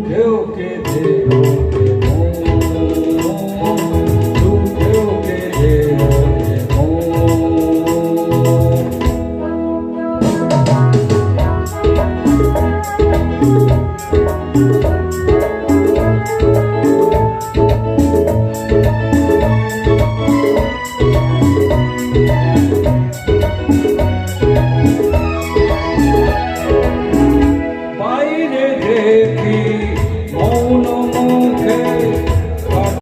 দুঃখেও কেঁদে ওঠে মন, দুঃখেও কেঁদে ওঠে বাইরে দেখি মৌন মুখে